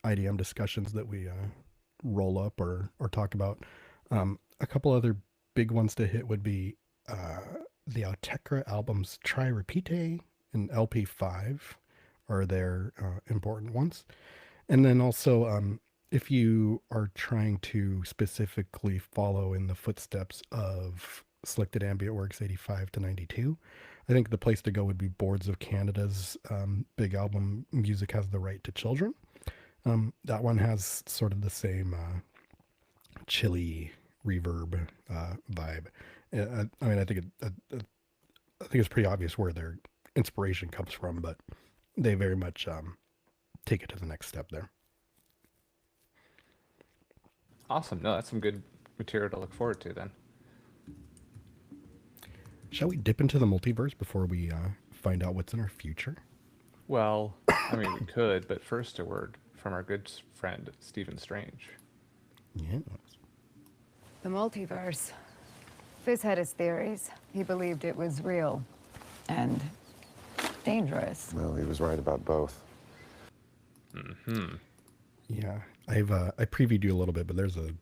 IDM discussions that we roll up or talk about. A couple other big ones to hit would be the Autechre albums Try Repeat and LP5 are their important ones. And then also, if you are trying to specifically follow in the footsteps of Selected Ambient Works 85 to 92, I think the place to go would be Boards of Canada's big album, Music Has the Right to Children. That one has sort of the same chilly reverb vibe. I mean, I think it's pretty obvious where their inspiration comes from, but they very much take it to the next step there. Awesome. No, that's some good material to look forward to then. Shall we dip into the multiverse before we find out what's in our future? Well, I mean, we could, but first a word from our good friend Stephen Strange. Yes. The multiverse. Fizz had his theories. He believed it was real and dangerous. Well, he was right about both. Yeah, I previewed you a little bit, but there's a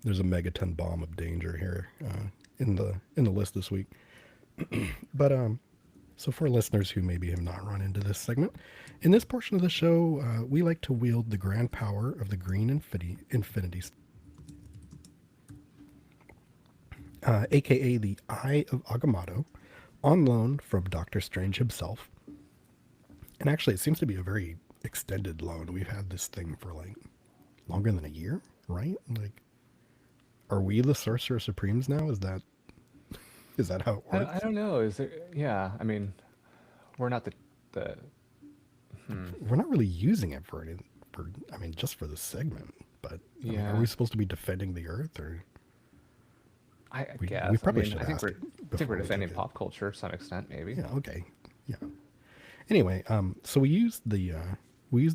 megaton bomb of danger here in the list this week. But so for listeners who maybe have not run into this segment, in this portion of the show, we like to wield the grand power of the green infinity, aka the Eye of Agamotto, on loan from Doctor Strange himself. And actually, it seems to be a very extended loan. We've had this thing for like longer than a year, right? Like, are we the Sorcerer Supremes now? Is that how it I works? don't know. Is there? Yeah. I mean, we're not the. We're not really using it I mean, just for the segment. But I mean, are Yeah. we supposed to be defending the Earth, or I we guess. I probably mean, should I think ask we're before we defending take it? pop culture to some extent, maybe. Yeah. Okay. Yeah. Anyway, so we used the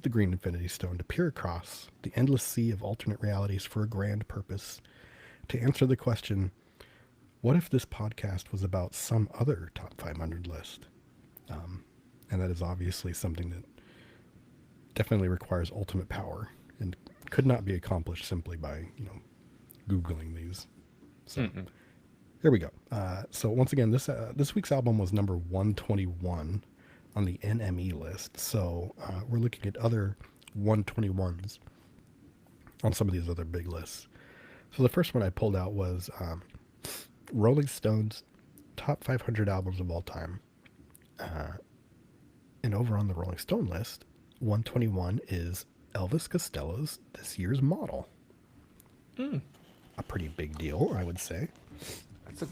Green Infinity Stone to peer across the endless sea of alternate realities for a grand purpose, to answer the question: what if this podcast was about some other top 500 list? And that is obviously something that definitely requires ultimate power and could not be accomplished simply by googling these. So here we go. So once again, this week's album was number 121 on the NME list. So we're looking at other 121s on some of these other big lists. So the first one I pulled out was Rolling Stone's top 500 albums of all time. And over on the Rolling Stone list, 121 is Elvis Costello's This Year's Model. A pretty big deal, I would say. That's a.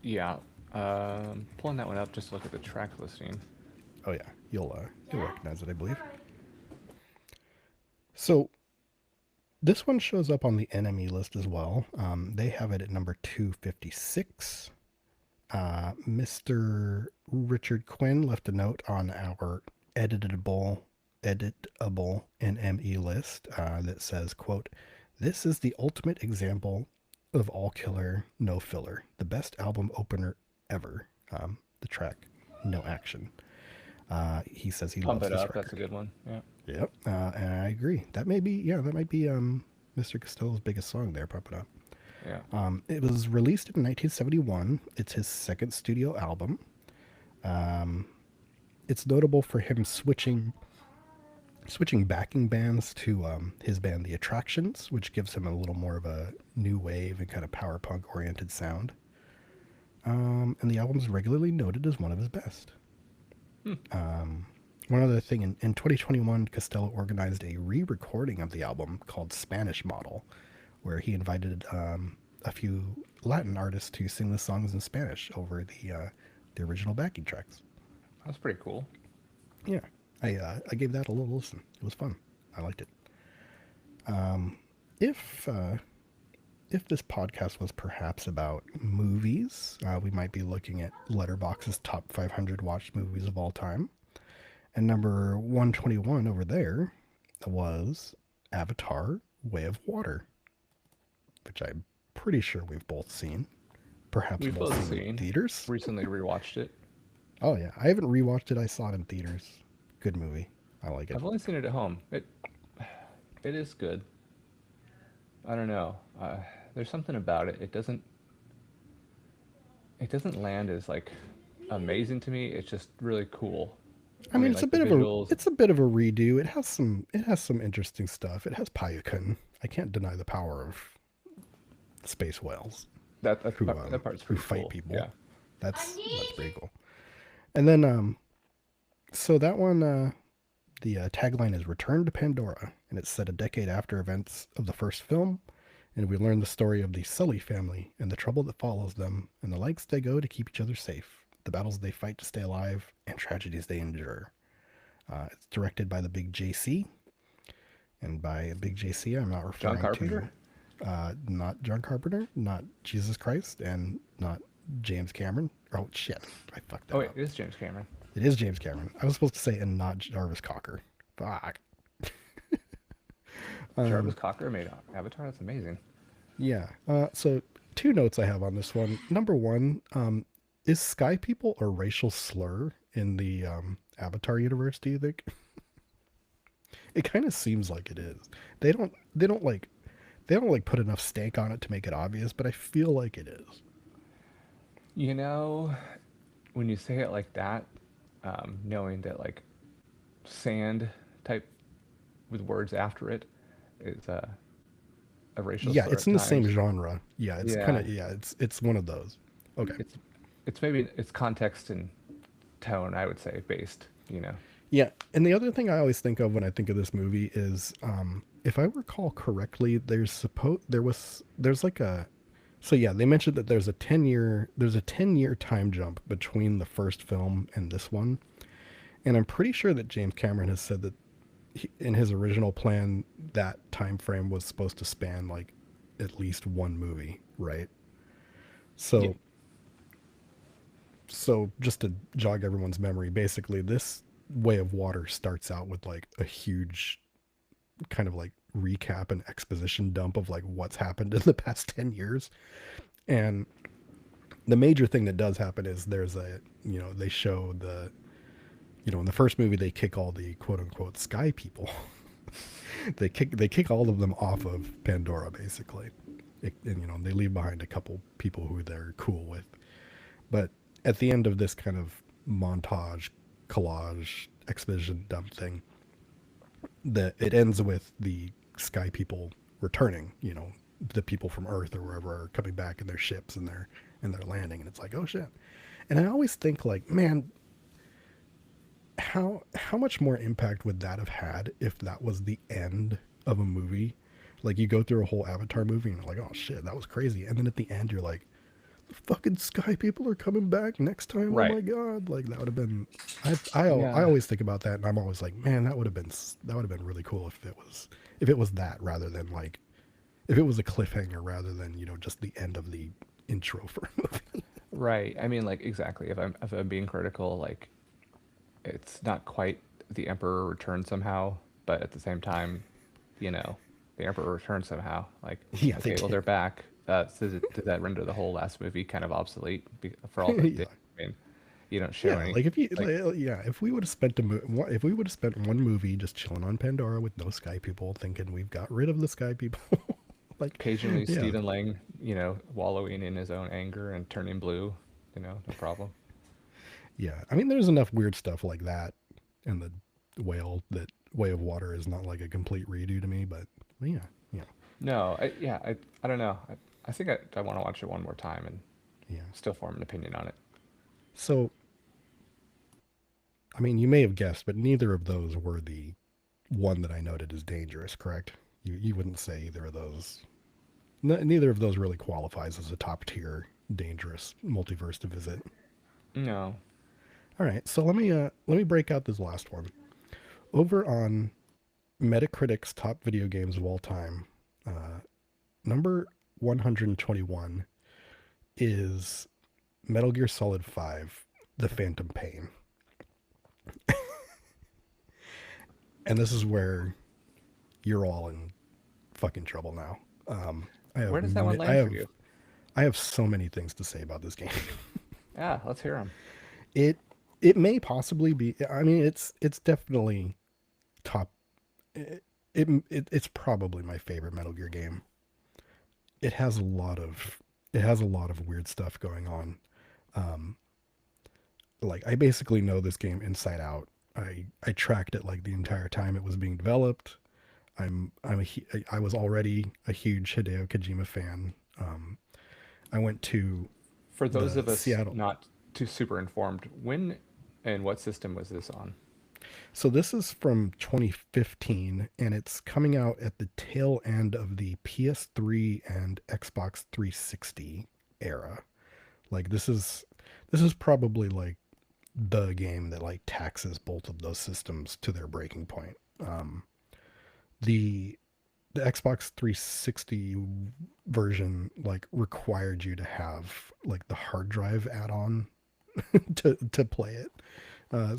Yeah. Pulling that one up, just to look at the track listing. Oh yeah, you'll recognize it, I believe. So this one shows up on the NME list as well. They have it at number 256. Mr. Richard Quinn left a note on our editable NME list that says, quote, "This is the ultimate example of all killer, no filler. The best album opener ever." The track, No Action. He says he Pump loves it this up. record. That's a good one. Yeah. Yep, and I agree. That might be Mr. Costello's biggest song there, Pump It Up. Yeah. It was released in 1971. It's his second studio album. It's notable for him switching backing bands to his band The Attractions, which gives him a little more of a new wave and kind of power punk oriented sound. And the album's regularly noted as one of his best. One other thing, in 2021, Costello organized a re-recording of the album called Spanish Model, where he invited a few Latin artists to sing the songs in Spanish over the original backing tracks. That's pretty cool. Yeah, I gave that a little listen. It was fun. I liked it. If this podcast was perhaps about movies, we might be looking at Letterboxd's top 500 watched movies of all time. And number 121 over there was Avatar: Way of Water, which I'm pretty sure we've both seen. Perhaps We've both both seen in seen. theaters. Recently rewatched it. Oh yeah, I haven't rewatched it. I saw it in theaters. Good movie. I like it. I've only seen it at home. It is good. I don't know. There's something about it. It doesn't land as like amazing to me. It's just really cool. I I mean, mean, like the visuals. it's a bit of a redo. It has some interesting stuff. It has Pyakun. I can't deny the power of space whales That part's who pretty fight cool. people. Yeah. That's pretty cool. And then so that one the tagline is "Return to Pandora," and it's set a decade after events of the first film. And we learn the story of the Sully family and the trouble that follows them, and the lengths they go to keep each other safe, the battles they fight to stay alive, and tragedies they endure. It's directed by the Big JC, and by Big JC, I'm not John referring Carpenter. to not John Carpenter, not Jesus Christ, and not James Cameron. Oh shit, I fucked that Oh wait, up. it is James Cameron. It is James Cameron. I was supposed to say, and not Jarvis Cocker. Fuck. Jarvis Cocker made Avatar. That's amazing. Yeah. So two notes I have on this one. Number one, is Sky People a racial slur in the Avatar universe? Do you think? It kind of seems like it is. They don't. They don't like put enough stank on it to make it obvious, but I feel like it is. You know, when you say it like that, knowing that like sand type with words after it is a racial Yeah, slur it's at in the same times. genre. Yeah, it's kind Yeah, of yeah. It's one of those. Okay. it's maybe it's context and tone, I would say, based. You know. Yeah, and the other thing I always think of when I think of this movie is, if I recall correctly, there's like a, so yeah, they mentioned that there's a 10-year time jump between the first film and this one, and I'm pretty sure that James Cameron has said that in his original plan that time frame was supposed to span like at least one movie, right? Yeah. So so just to jog everyone's memory, basically this Way of Water starts out with like a huge kind of like recap and exposition dump of like what's happened in the past 10 years. And the major thing that does happen is there's a, they show the, in the first movie they kick all the quote unquote sky people. They kick all of them off of Pandora basically. And they leave behind a couple people who they're cool with. But at the end of this kind of montage, collage, exposition dump thing, it ends with the sky people returning. The people from Earth or wherever are coming back in their ships and they're landing, and it's like, oh shit. And I always think like, man, how much more impact would that have had if that was the end of a movie? Like you go through a whole Avatar movie and you're like, oh shit, that was crazy. And then at the end you're like, the fucking sky people are coming back next time. Oh Right. my god! Like that would have been. I Yeah. always think about that, and I'm always like, man, that would have been really cool if it was that rather than like if it was a cliffhanger rather than just the end of the intro for a movie. Right. I mean, like exactly. If I'm being critical, like it's not quite the Emperor returns somehow, but at the same time, you know, the Emperor returns somehow. Like, Yeah, they okay, well did. they're back. Did that render the whole last movie kind of obsolete for all that it Yeah, did? I mean, you don't show yeah. any. Like if you, Like, yeah, if we would have spent if we would have spent one movie just chilling on Pandora with no sky people, thinking we've got rid of the sky people, like, occasionally yeah, Stephen Lang, wallowing in his own anger and turning blue, no problem. yeah. I mean, there's enough weird stuff like that, and the that Way of Water is not like a complete redo to me, but yeah, yeah, No, I don't know. I think I want to watch it one more time and yeah. still form an opinion on it. So, I mean, you may have guessed, but neither of those were the one that I noted as dangerous, correct? You wouldn't say either of those. Neither of those really qualifies as a top tier dangerous multiverse to visit. No. All right, so let me break out this last one. Over on Metacritic's top video games of all time, number 121 is Metal Gear Solid 5: The Phantom Pain. And this is where you're all in fucking trouble now. Where does that one land for you? I have so many things to say about this game. Yeah, let's hear them. It it may possibly be. I mean, it's definitely top. it's probably my favorite Metal Gear game. It has a lot of it has a lot of weird stuff going on. Um, like I basically know this game inside out. I tracked it like the entire time it was being developed. I was already a huge Hideo Kojima fan. I went to For those the of us Seattle. not too super informed, when and what system was this on? So this is from 2015, and it's coming out at the tail end of the PS3 and Xbox 360 era. Like this is probably like the game that like taxes both of those systems to their breaking point. The the Xbox 360 version like required you to have like the hard drive add-on to play it.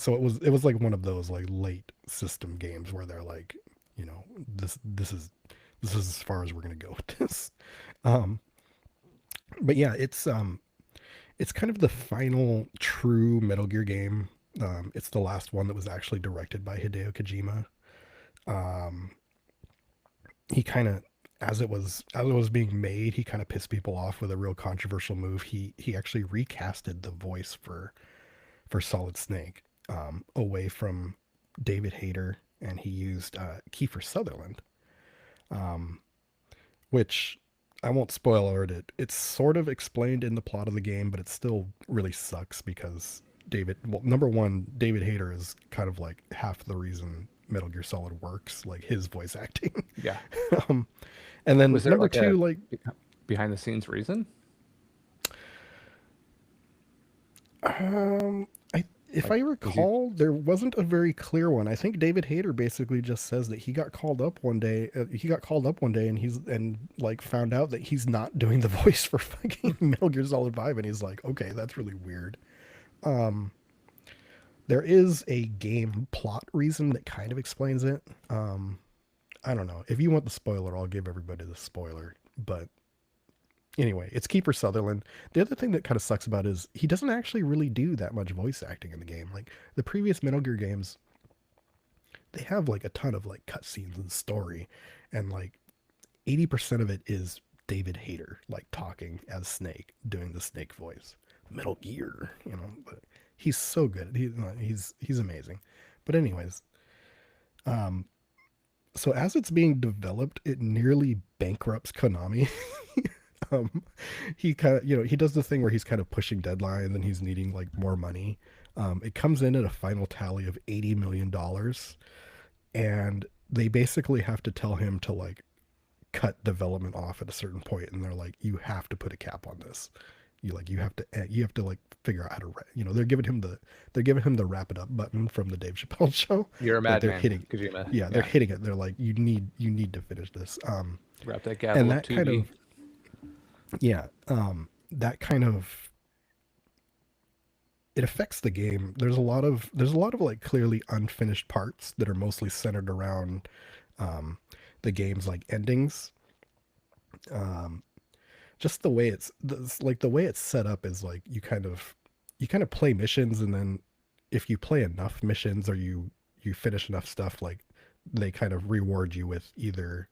So it was like one of those like late system games where they're like, you know, this is as far as we're gonna go with this. Um, but yeah, it's kind of the final true Metal Gear game. It's the last one that was actually directed by Hideo Kojima. Um, he kind of as it was being made, he kind of pissed people off with a real controversial move. He actually recasted the voice for Solid Snake, away from David Hayter, and he used Kiefer Sutherland, um, which I won't spoil it. It's sort of explained in the plot of the game, but it still really sucks because well, number one, David Hayter is kind of like half the reason Metal Gear Solid works, like his voice acting. Yeah. um, and then Was there number like a two, like behind the scenes reason? if Like, I was he? recall, there wasn't a very clear one. I think David Hayter basically just says that he got called up one day. He got called up one day, and like found out that he's not doing the voice for fucking Metal Gear Solid 5, and he's like, okay, that's really weird. Um, there is a game plot reason that kind of explains it. I don't know. If you want the spoiler, I'll give everybody the spoiler. But anyway, it's Kiefer Sutherland. The other thing that kind of sucks about it is he doesn't actually really do that much voice acting in the game. Like the previous Metal Gear games, they have like a ton of like cutscenes and story, and like 80% of it is David Hayter like talking as Snake, doing the Snake voice. Metal Gear, you know. But he's so good. He's amazing. But anyways, um, so as it's being developed, it nearly bankrupts Konami. um, he kind of, he does the thing where he's kind of pushing deadlines and he's needing like more money. It comes in at a final tally of $80 million, and they basically have to tell him to like cut development off at a certain point, and they're like, you have to put a cap on this. You have to like figure out how to they're giving him the wrap it up button from the Dave Chappelle show. You're a Like they're madman, hitting, Kojima. yeah, they're hitting it. They're like, you need to finish this. Wrap that And gavel up, that kind 2B. of, yeah, that kind of, it affects the game. There's a lot of like clearly unfinished parts that are mostly centered around um, the game's like endings. Um, just the way it's set up is like you kind of play missions, and then if you play enough missions or you finish enough stuff, like they kind of reward you with either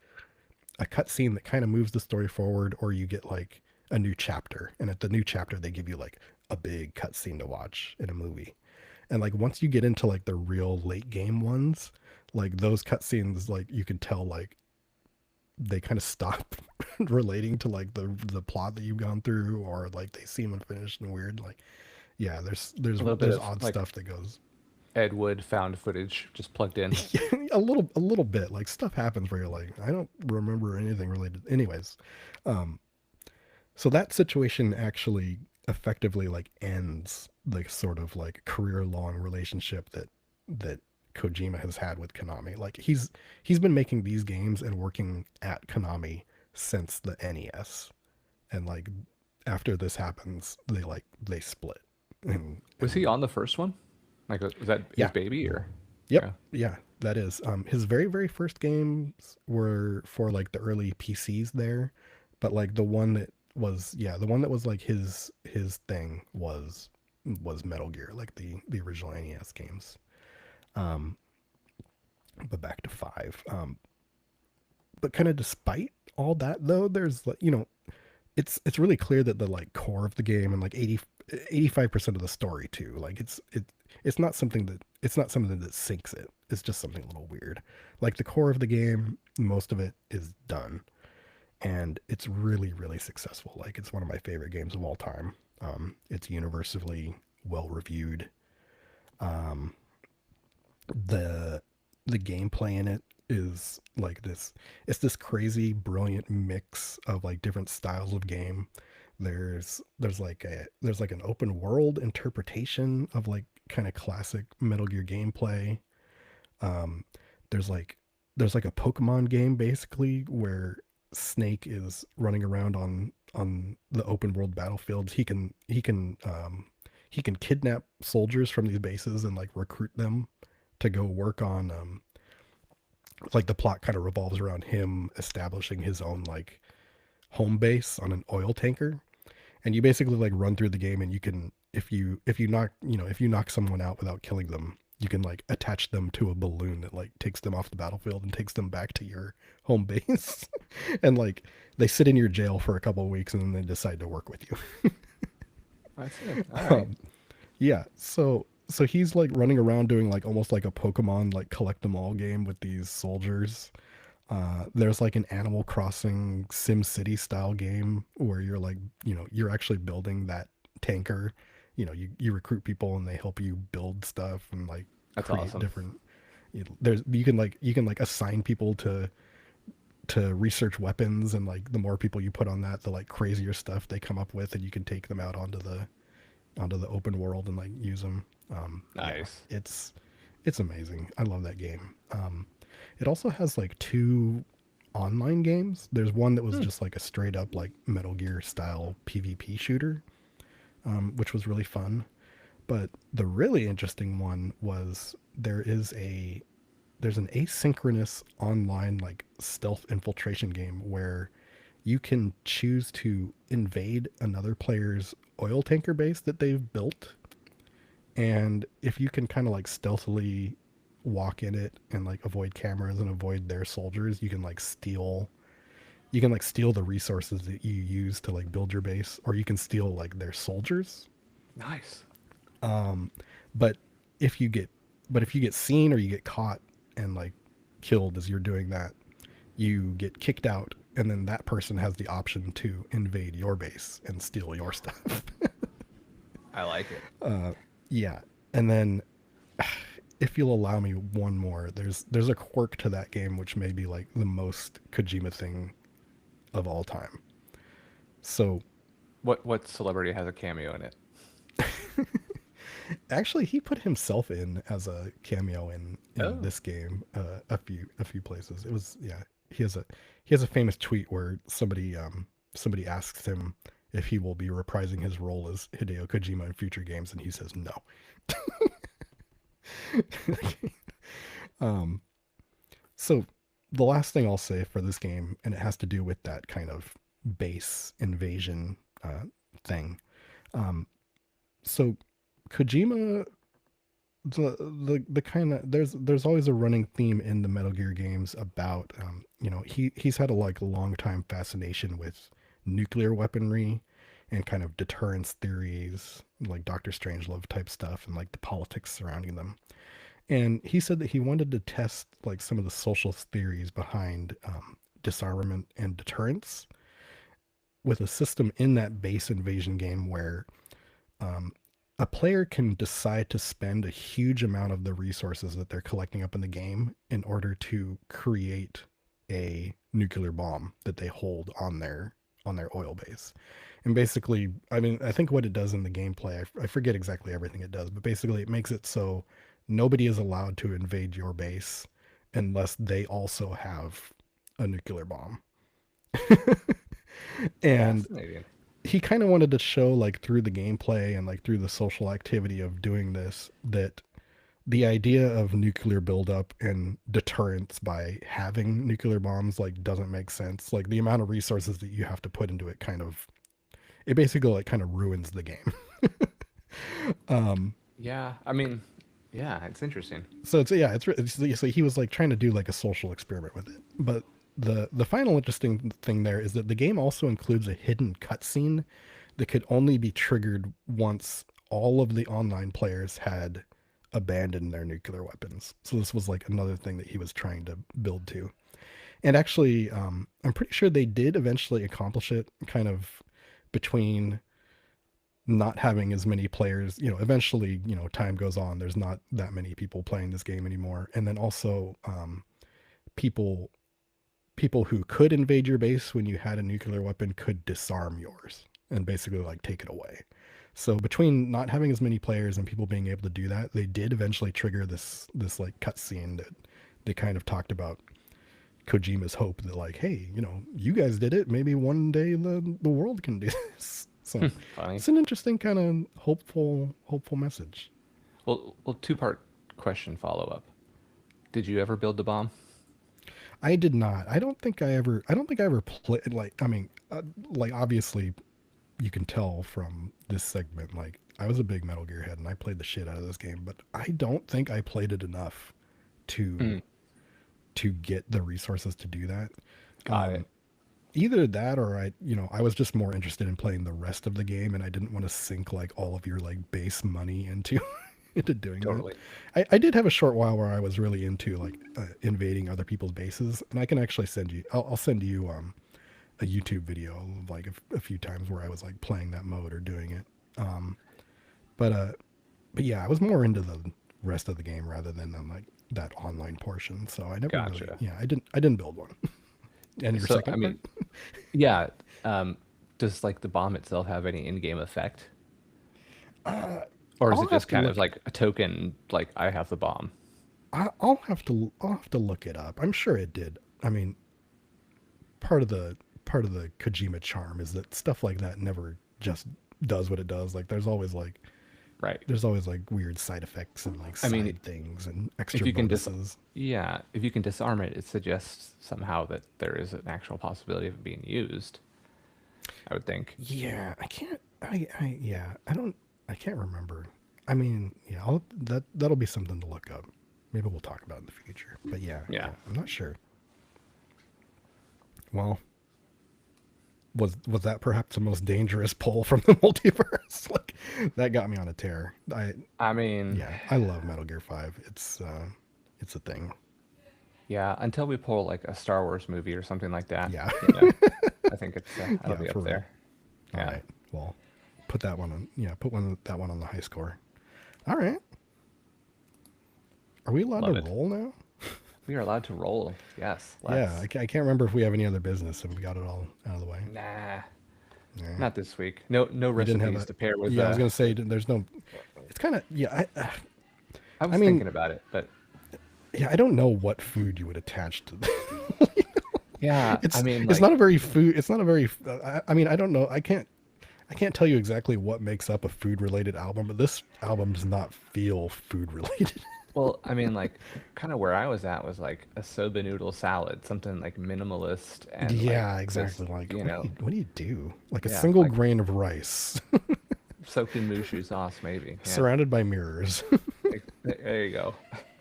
a cutscene that kind of moves the story forward, or you get like a new chapter, and at the new chapter they give you like a big cutscene to watch in a movie. And like once you get into like the real late game ones, like those cutscenes, like you can tell like they kind of stop relating to like the plot that you've gone through, or like they seem unfinished and weird. Like yeah, there's there's A little bit there's of odd like stuff that goes. Ed Wood found footage just plugged in. A little bit like stuff happens where you're like, I don't remember anything related. Anyways, um, so that situation actually effectively like ends the sort of like career long relationship that Kojima has had with Konami. Like he's been making these games and working at Konami since the NES, and like after this happens, they split. Was he on the first one? Like, was that his Yeah. baby or? Yep. Yeah, that is. His very, very first games were for like the early PCs there, but like the one that was like his thing was Metal Gear, like the original NES games. Um, but back to five. but kind of despite all that though, there's like, it's really clear that the like core of the game and like 85% of the story too, like it's not something that sinks it. It's just something a little weird. Like the core of the game, most of it is done, and it's really really successful. Like it's one of my favorite games of all time. It's universally well reviewed. um the the gameplay in it is like this, it's this crazy brilliant mix of like different styles of game. There's like an open world interpretation of like kind of classic Metal Gear gameplay. um there's like there's like a Pokemon game basically where Snake is running around on the open world battlefields. He can kidnap soldiers from these bases and like recruit them to go work on like the plot kind of revolves around him establishing his own like home base on an oil tanker. And you basically like run through the game, and you can, if you knock, if you knock someone out without killing them, you can like attach them to a balloon that like takes them off the battlefield and takes them back to your home base. And like they sit in your jail for a couple of weeks and then they decide to work with you. That's it. All right. Yeah, so he's like running around doing like almost like a Pokemon like collect them all game with these soldiers. There's like an Animal Crossing Sim City style game where you're like, you're actually building that tanker. You recruit people and they help you build stuff and like That's create awesome. different. You can assign people to research weapons, and like the more people you put on that, the like crazier stuff they come up with, and you can take them out onto the open world and like use them. Yeah, Nice. it's amazing. I love that game. It also has like two online games. There's one that was Hmm. just like a straight up like Metal Gear style PvP shooter, which was really fun. But the really interesting one was there's an asynchronous online like stealth infiltration game where you can choose to invade another player's oil tanker base that they've built. And if you can kind of like stealthily walk in it and like avoid cameras and avoid their soldiers, you can like steal the resources that you use to like build your base, or you can steal like their soldiers. Nice. But if you get if you get seen or you get caught and like killed as you're doing that, you get kicked out, and then that person has the option to invade your base and steal your stuff. I like it. Yeah. And then if you'll allow me one more, there's a quirk to that game which may be like the most Kojima thing of all time. So What celebrity has a cameo in it? actually he put himself in as a cameo in Oh, this game, a few places. It was, yeah, he has a famous tweet where somebody asks him if he will be reprising his role as Hideo Kojima in future games, and he says no. um so the last thing I'll say for this game, and it has to do with that kind of base invasion thing. um so Kojima, the kind of, there's always a running theme in the Metal Gear games about, he's had a like long time fascination with nuclear weaponry and kind of deterrence theories, like Doctor Strangelove type stuff, and like the politics surrounding them. And he said that he wanted to test like some of the social theories behind disarmament and deterrence with a system in that base invasion game where um, a player can decide to spend a huge amount of the resources that they're collecting up in the game in order to create a nuclear bomb that they hold on their oil base. And basically, I mean, I think what it does in the gameplay, I forget exactly everything it does, but basically it makes it so nobody is allowed to invade your base unless they also have a nuclear bomb. And fascinating. he kind of wanted to show like through the gameplay and like through the social activity of doing this, that the idea of nuclear buildup and deterrence by having nuclear bombs like doesn't make sense. Like the amount of resources that you have to put into it kind of, it basically like kind of ruins the game. um Yeah, I mean, yeah, it's interesting. so it's, yeah, so he was like trying to do like a social experiment with it. But the final interesting thing there is that the game also includes a hidden cutscene that could only be triggered once all of the online players had abandoned their nuclear weapons. So this was like another thing that he was trying to build to. And actually, I'm pretty sure they did eventually accomplish it, kind of between not having as many players. Eventually, time goes on. There's not that many people playing this game anymore, and then also people people who could invade your base when you had a nuclear weapon could disarm yours and basically like take it away. So between not having as many players and people being able to do that, they did eventually trigger this like cutscene that they kind of talked about Kojima's hope that like, hey, you guys did it. Maybe one day the world can do this. So Funny. it's an interesting kind of hopeful message. Well, two-part question follow-up. Did you ever build the bomb? I did not. I don't think I ever played, like, I mean, like, obviously you can tell from this segment, like, I was a big Metal Gear head and I played the shit out of this game, but I don't think I played it enough to get the resources to do that. Got it. Either that or I was just more interested in playing the rest of the game and I didn't want to sink like all of your like base money into into doing Totally. that. I did have a short while where I was really into like invading other people's bases, and I can actually send you. I'll send you a YouTube video of like a few times where I was like playing that mode or doing it. But yeah, I was more into the rest of the game rather than like that online portion. So I never Gotcha. really. Yeah, I didn't build one. And your So, second I mean, part? yeah. Does like the bomb itself have any in-game effect? Or is I'll it have just to kind look. of like a token, like I have the bomb? I'll have to look it up. I'm sure it did. I mean, part of the Kojima charm is that stuff like that never just does what it does. Like Right. there's always like weird side effects and like I side mean, things and if extra you can bonuses. yeah, if you can disarm it, it suggests somehow that there is an actual possibility of it being used. I would think. Yeah, I can't. Yeah, I don't. I can't remember. I mean, yeah, that'll be something to look up. Maybe we'll talk about in the future. But yeah, Yeah. I'm not sure. Well, was that perhaps the most dangerous pull from the multiverse? Like that got me on a tear. I mean, Yeah, I love Metal Gear 5. It's a thing. yeah, until we pull like a Star Wars movie or something like that, Yeah. I think it'll Yeah, be for up real. there. All Yeah. right. Well, put that one on. Yeah, that one on the high score. All right. Are we allowed Love to it. roll now? We are allowed to roll. Yes. Yeah, Let's. I can't remember if we have any other business. If we got it all out of the way. Nah. Yeah. Not this week. No We didn't have recipes a. to pair with. Yeah, I was gonna say there's no. It's kind of yeah. I was I mean- thinking about it, but I don't know what food you would attach to. yeah, It's I mean, it's like, not a very food. It's not a very. I mean, I don't know. I can't tell you exactly what makes up a food related album, but this album does not feel food related. well, I mean, like, kind of where I was at was like a soba noodle salad, something like minimalist and Yeah, like, exactly. just, Like, you know, what do you do? Like a Yeah, single like- grain of rice soaked in mushu sauce, maybe. Yeah. surrounded by mirrors. There you go.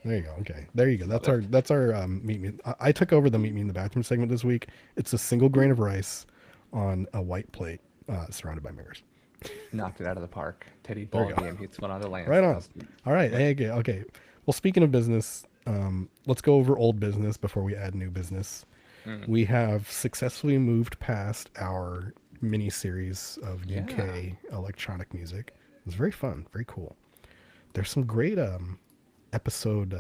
There you go. Okay, there you go. That's our meet me. I took over the meet me in the bathroom segment this week. It's a single grain of rice on a white plate, surrounded by mirrors. Knocked it out of the park. Teddy There you go. Ballgame hits one on the land. Right on. All right. Hey, okay. Well, speaking of business, let's go over old business before we add new business. We have successfully moved past our mini series of UK electronic music. It was very fun, very cool. There's some great episode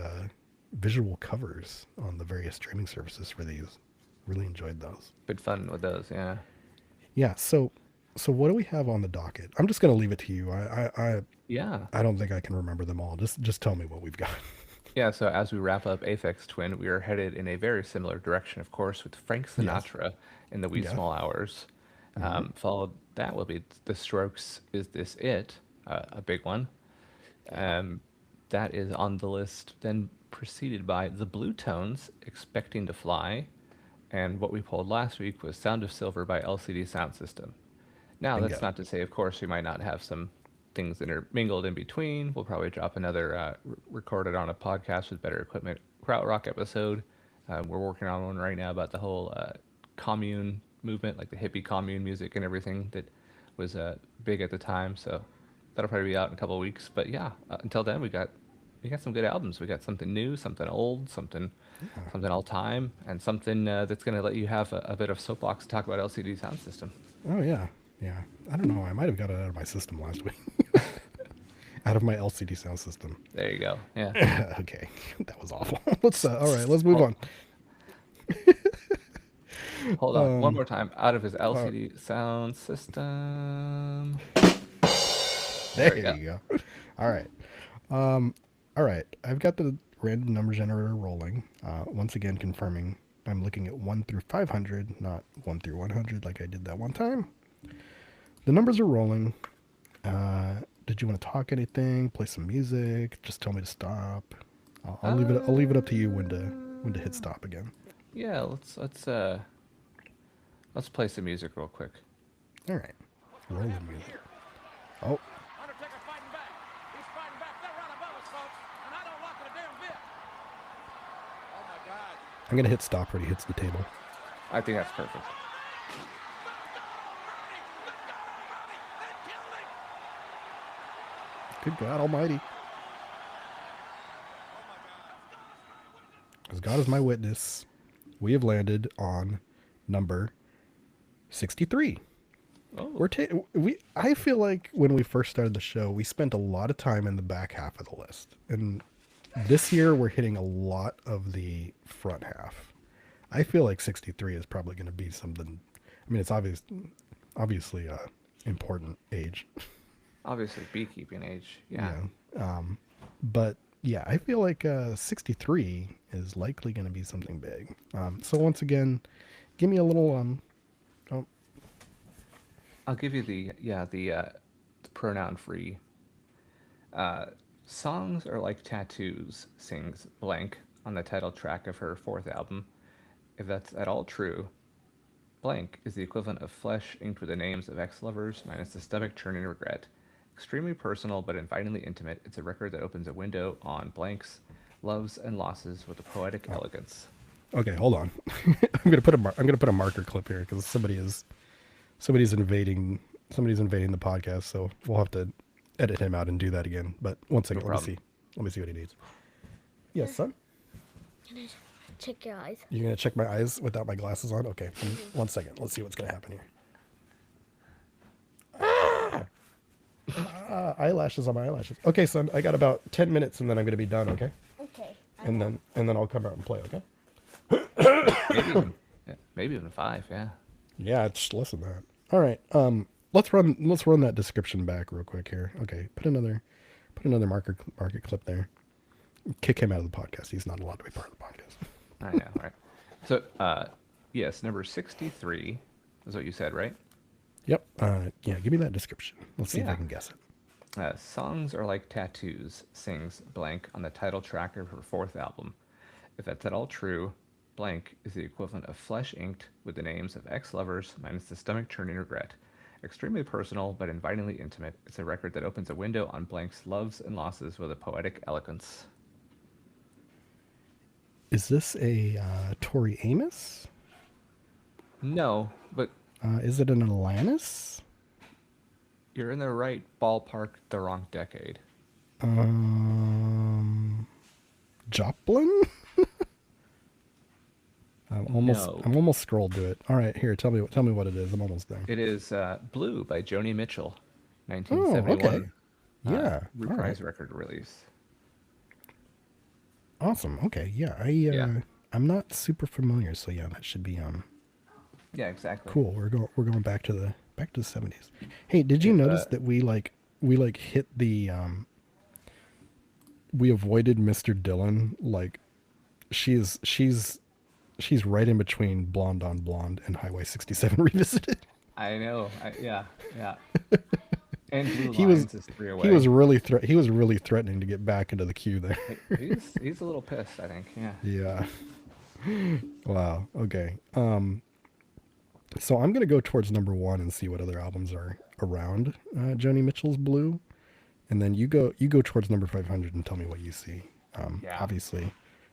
visual covers on the various streaming services for these. Really enjoyed those. Been fun with those, yeah. Yeah. So what do we have on the docket? I'm just gonna leave it to you. Yeah. I don't think I can remember them all. Just tell me what we've got. Yeah, so as we wrap up Aphex Twin, we are headed in a very similar direction, of course, with Frank Sinatra in the wee Yeah. small hours. Followed that will be The Strokes' Is This It? A big one. That is on the list, then preceded by The Blue Tones, Expecting to Fly. And what we pulled last week was Sound of Silver by LCD Sound System. Now, that's Bingo. not to say, of course, we might not have some things intermingled in between. We'll probably drop another recorded on a podcast with better equipment krautrock episode We're working on one right now about the whole commune movement, like the hippie commune music and everything that was big at the time. So that'll probably be out in a couple of weeks. But yeah, until then, we got some good albums. We got something new, something old, something all time, and something that's gonna let you have a bit of soapbox to talk about LCD Sound System. Oh yeah, yeah. I don't know. I might have got it out of my system last week. Out of my LCD sound system. There you go. Yeah. Okay, that was awful. Let's all right. Let's move Oh, on. hold on, one Um, more time. Out of his uh, LCD Sound System. There there we go. you go. All right. Um, all right. I've got the random number generator rolling. Once again, confirming I'm looking at 1 through 500, not 1 through 100 like I did that one time. The numbers are rolling. Did you want to talk anything? Play some music? Just tell me to stop. I'll leave it. I'll leave it up to you when to hit stop again. Yeah, let's play some music real quick. All right. Roll the music. Oh, Undertaker fighting back. He's fighting back. They're right above us, folks. And I don't like it a damn bit. Oh, my God. I'm gonna hit stop when he hits the table. I think that's perfect. Good God Almighty. As God is my witness, we have landed on number 63. Oh, I feel like when we first started the show, we spent a lot of time in the back half of the list. And this year we're hitting a lot of the front half. I feel like 63 is probably going to be something. I mean, it's obviously a important age. obviously beekeeping age. Yeah. But yeah, I feel like 63 is likely going to be something big. So once again, give me a little oh, I'll give you the pronoun free. Songs are like tattoos, sings blank on the title track of her fourth album. If that's at all true, blank is the equivalent of flesh inked with the names of ex-lovers minus the stomach churning regret. Extremely personal but invitingly intimate, it's a record that opens a window on blanks, loves and losses with a poetic elegance. okay, hold on. I'm gonna put a marker clip here because somebody's invading the podcast, so we'll have to edit him out and do that again. But one second, No let me problem. see. Let me see what he needs. Yes, son. Can I check your eyes? You're gonna check my eyes without my glasses on? Okay. One second. Let's see what's gonna happen here. Eyelashes on my eyelashes. Okay, son. I got about 10 minutes and then I'm gonna be done. Okay. Okay. And then I'll come out and play. Okay. Maybe even, yeah, maybe even 5, yeah. Yeah, it's less than that. All right. Let's run that description back real quick here. Okay. Put another market clip there. Kick him out of the podcast. He's not allowed to be part of the podcast. I know, right? So, yes, number 63 is what you said, right? Yep. Yeah. Give me that description. Let's see if I Yeah. can guess it. Songs are like tattoos, sings blank on the title track of her fourth album. If that's at all true, blank is the equivalent of flesh inked with the names of ex-lovers minus the stomach churning regret. Extremely personal but invitingly intimate, it's a record that opens a window on blank's loves and losses with a poetic elegance. Is this a Tori Amos? No, but Is it an Alanis? you're in the right ballpark, the wrong decade. Joplin? No. I'm almost scrolled to it. All right, here, tell me what it is. I'm almost there. It is Blue by Joni Mitchell, Oh, 1971. okay. Yeah. all Reprise right. record release. Awesome. Okay. Yeah. Yeah. I'm not super familiar, so yeah, that should be Yeah, exactly. cool. We're going back to the 70s. Hey, did you If, notice that we hit the we avoided Mr. Dillon? Like she's right in between Blonde on Blonde and Highway 67 Revisited. I know. Yeah. And Blue He was Lines is 3 away. he was really threatening to get back into the queue there. He's a little pissed, I think. Yeah. Yeah. Wow. Okay. So I'm gonna go towards number 1 and see what other albums are around Joni Mitchell's Blue, and then you go towards number 500 and tell me what you see. Yeah. Obviously,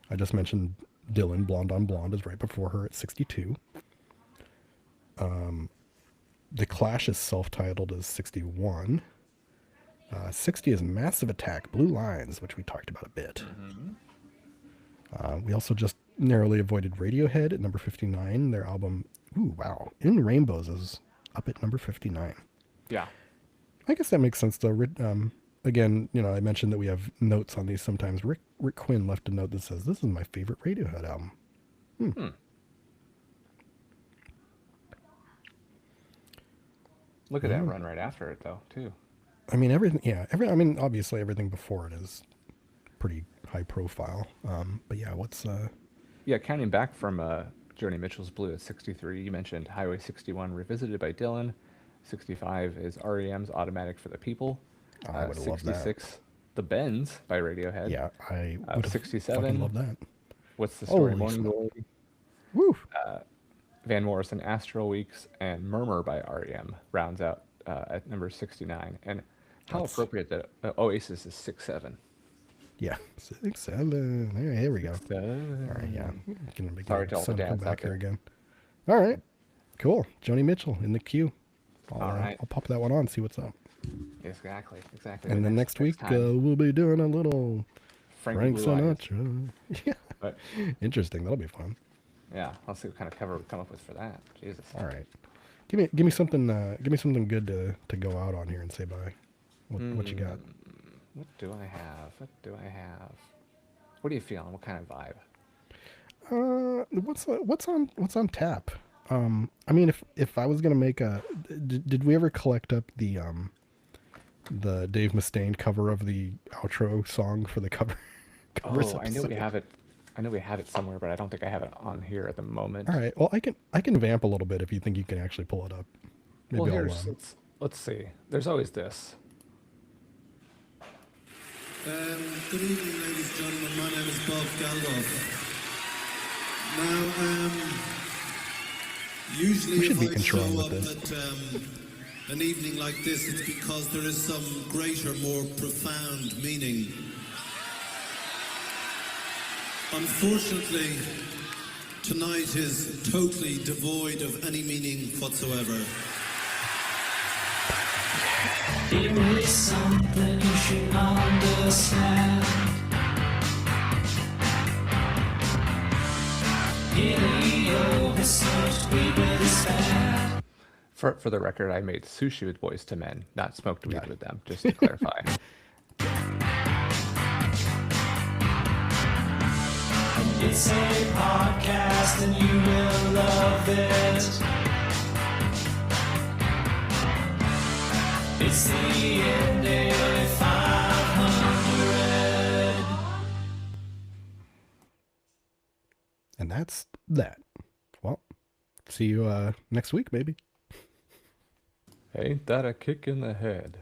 I just mentioned Dylan, Blonde on Blonde, is right before her at 62. The Clash is self-titled as 61. 60 is Massive Attack, Blue Lines, which we talked about a bit. We also just narrowly avoided Radiohead at number 59. Their album, In Rainbows is up at number 59. Yeah. I guess that makes sense, though. Again, I mentioned that we have notes on these sometimes. Rick Quinn left a note that says, "This is my favorite Radiohead album." Look at that run right after it, though, too. I mean, everything. Yeah, obviously everything before it is pretty high profile. But yeah, Yeah, counting back from Joni Mitchell's Blue at 63, you mentioned Highway 61 Revisited by Dylan. 65 is REM's Automatic for the People. I would love that. 66, The Bends by Radiohead. Yeah, I would 67, fucking love that. What's the Story? Holy Morning smokes. Glory. Woo! Van Morrison, Astral Weeks, and Murmur by REM rounds out at number 69. And how appropriate that Oasis is 6'7". Yeah, 6'7". Here we go. 6'7". All right, yeah. Gonna make Sorry to all the come dads back out here there. again. All right, cool. Joni Mitchell in the queue. All right. I'll pop that one on, see what's up. Exactly. And then next week time, we'll be doing a little Frank Blue Eyes. Sinatra. Yeah, But interesting. That'll be fun. yeah, let's see what kind of cover we come up with for that. Jesus. All right, give me something. Give me something good to go out on here and say bye. What you got? What do I have? What are you feeling? What kind of vibe? What's on tap? I mean, if I was gonna make did we ever collect up the Dave Mustaine cover of the outro song for the cover? covers Oh, I know episode? we have it. I know we have it somewhere, but I don't think I have it on here at the moment. All right. Well, I can vamp a little bit if you think you can actually pull it up. Maybe Well, I'll. let's see. There's always this. Good evening, ladies and gentlemen. My name is Bob Geldof. Now, usually We should if be I controlling show with up this. at an evening like this, it's because there is some greater, more profound meaning. Unfortunately, tonight is totally devoid of any meaning whatsoever. There is something you should understand. In the episode we will stand. For the record, I made sushi with Boys to Men, not smoked weed with them, just to clarify. It's a podcast and you will love it. It's the NDA 500. And that's that. Well, see you next week, maybe. Ain't that a kick in the head?